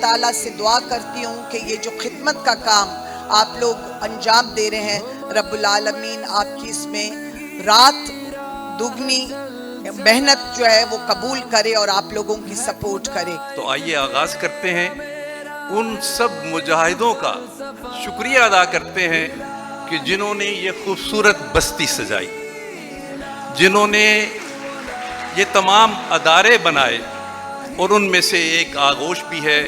ताला से दुआ करती हूँ कि ये जो खिदमत का काम आप लोग अंजाम दे रहे हैं, रब्बुल आलमीन आपकी इसमें रात दुगनी मेहनत जो है वो कबूल करे और आप लोगों की सपोर्ट करे। तो आइए आगाज करते हैं। उन सब मुजाहिदों का शुक्रिया अदा करते हैं कि जिन्होंने ये खूबसूरत बस्ती सजाई, जिन्होंने ये तमाम अदारे बनाए, और उनमें से एक आगोश भी है।